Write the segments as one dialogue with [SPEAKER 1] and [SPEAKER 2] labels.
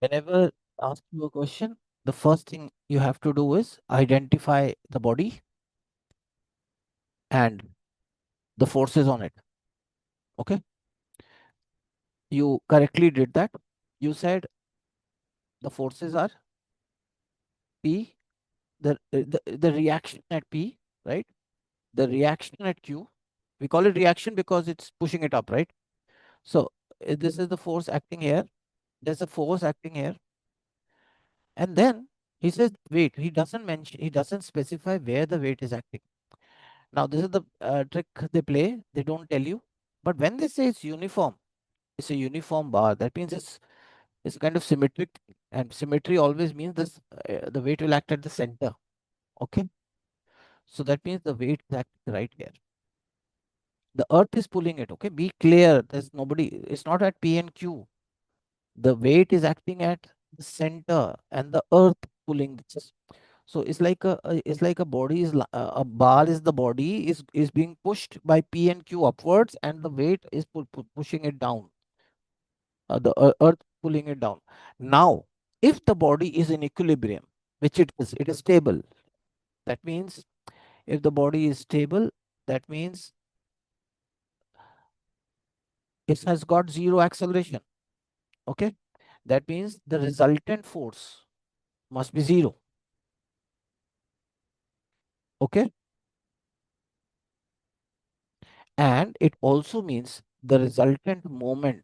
[SPEAKER 1] Whenever I ask you a question, the first thing you have to do is identify the body and the forces on it. Okay. You correctly did that. You said the forces are P, the reaction at P, right? The reaction at Q. We call it reaction because it's pushing it up, right? So this is the force acting here. There's a force acting here. And then he says weight. He doesn't mention, he doesn't specify where the weight is acting. Now, this is the trick they play. They don't tell you. But when they say it's a uniform bar. That means it's kind of symmetric. And symmetry always means this the weight will act at the center. Okay. So that means the weight is acting right here. The earth is pulling it. Okay. Be clear. There's nobody, it's not at P and Q. The weight is acting at the center and the earth pulling this. So it's like a body is a bar is the body is being pushed by P and Q upwards, and the weight is pushing it down. The earth pulling it down. Now, if the body is in equilibrium, which it is stable. That means if the body is stable, that means it has got zero acceleration. Okay, that means the resultant force must be zero. Okay, and it also means the resultant moment,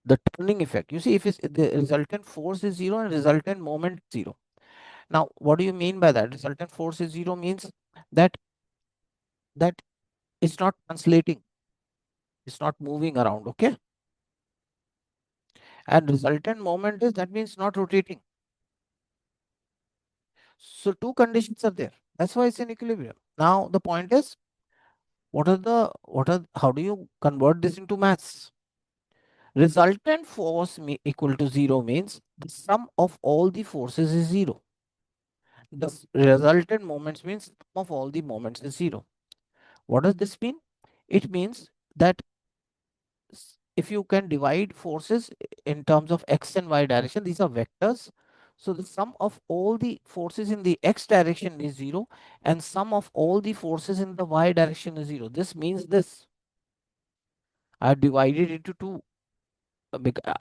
[SPEAKER 1] the turning effect. You see, if the resultant force is zero and resultant moment zero. Now, what do you mean by that? Resultant force is zero means that that it's not translating, it's not moving around. Okay, and resultant moment is that means not rotating. So two conditions are there. That's why it's in equilibrium. Now the point is, how do you convert this into maths? Resultant force equal to zero means the sum of all the forces is zero. The resultant moments means sum of all the moments is zero. What does this mean? It means that if you can divide forces in terms of x and y direction, these are vectors. So the sum of all the forces in the x direction is zero, and sum of all the forces in the y direction is zero. This means this. I have divided into two.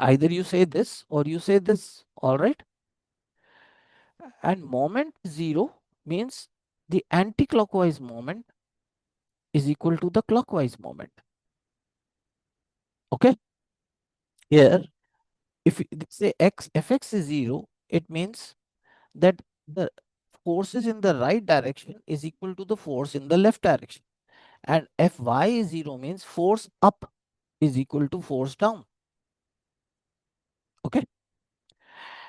[SPEAKER 1] Either you say this or you say this. All right. And moment zero means the anti-clockwise moment is equal to the clockwise moment. Okay. Here, if they say fx is zero, it means that the forces in the right direction is equal to the force in the left direction. And Fy is zero means force up is equal to force down. Okay.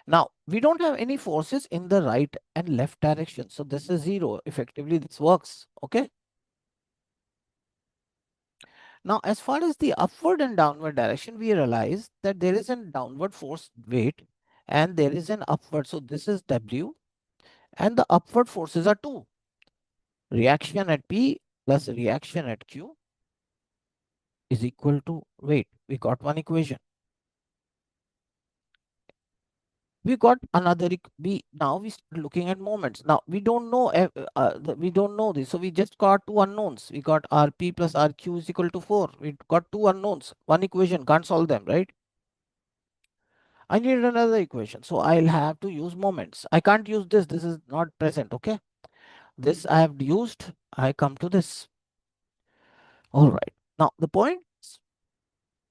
[SPEAKER 1] Now, we don't have any forces in the right and left direction. So this is zero. Effectively, this works. Okay. Now, as far as the upward and downward direction, we realize that there is a downward force weight and there is an upward. So this is W and the upward forces are two. Reaction at P plus reaction at Q is equal to weight. We got one equation. We got another. We now we start looking at moments. Now we don't know. We don't know this, so we just got two unknowns. We got RP plus RQ is equal to 4. We got two unknowns. One equation can't solve them, right? I need another equation, so I'll have to use moments. I can't use this. This is not present. Okay, this I have used. I come to this. All right. Now the point is,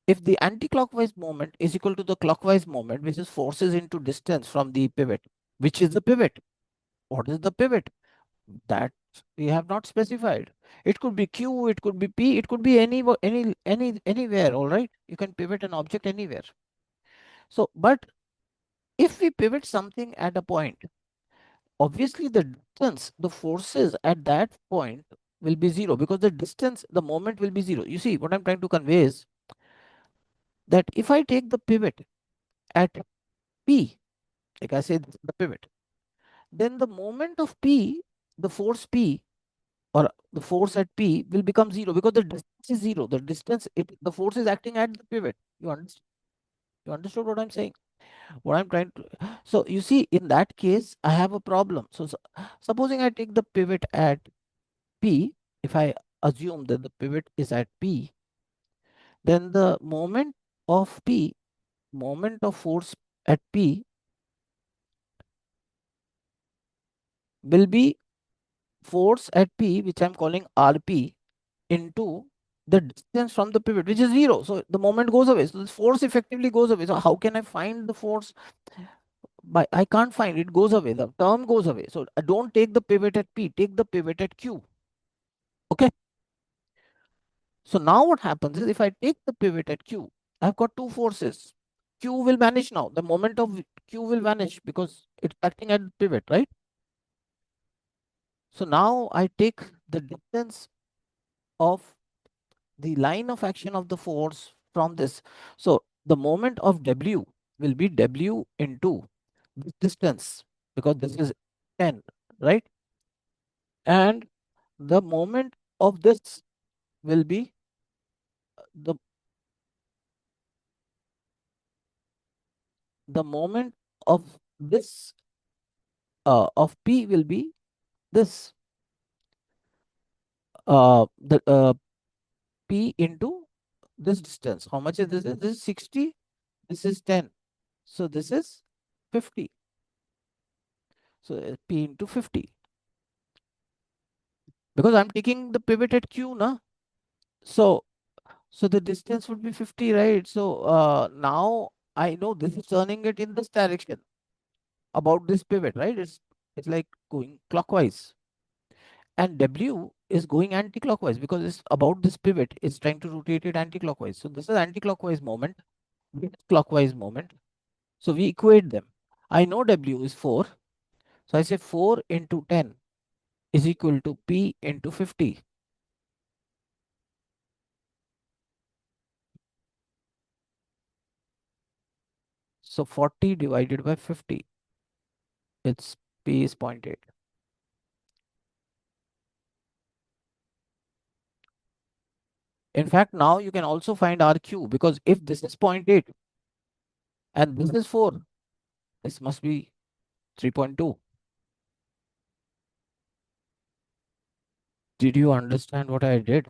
[SPEAKER 1] if the anti-clockwise moment is equal to the clockwise moment, which is forces into distance from the pivot, which is the pivot? What is the pivot? That we have not specified. It could be Q, it could be P, it could be anywhere. All right, you can pivot an object anywhere. So, but if we pivot something at a point, obviously the distance, the forces at that point will be zero because the distance, the moment will be zero. You see, what I'm trying to convey is that if I take the pivot at P, like I said, the pivot, then the moment of P, the force P or the force at P will become zero because the distance is zero. The distance, the force is acting at the pivot. You understood what I'm saying? What I'm trying to, so you see, in that case, I have a problem. So, supposing I take the pivot at P, if I assume that the pivot is at P, then the moment of force at P will be force at P, which I'm calling RP, into the distance from the pivot, which is zero. So the moment goes away. So the force effectively goes away. So how can I find the force? I can't find it, goes away. The term goes away. So I don't take the pivot at P, take the pivot at Q. Okay. So now what happens is if I take the pivot at Q, I've got two forces. Q will vanish now. The moment of Q will vanish because it's acting at the pivot, right? So now I take the distance of the line of action of the force from this. So the moment of W will be W into this distance, because this is 10, right? And the moment of this will be the moment of this of P will be this the P into this distance. How much is this? This is 60. This is 10. So this is 50. So P into 50. Because I'm taking the pivot at Q, na? So the distance would be 50, right? So now I know this is turning it in this direction about this pivot, right? It's like going clockwise. And W is going anti-clockwise because it's about this pivot. It's trying to rotate it anti-clockwise. So this is anti-clockwise moment, this is clockwise moment. So we equate them. I know W is 4. So I say 4 into 10 is equal to P into 50. So 40 divided by 50, it's P is 0.8. In fact, now you can also find RQ, because if this is 0.8 and this is 4, this must be 3.2. Did you understand what I did?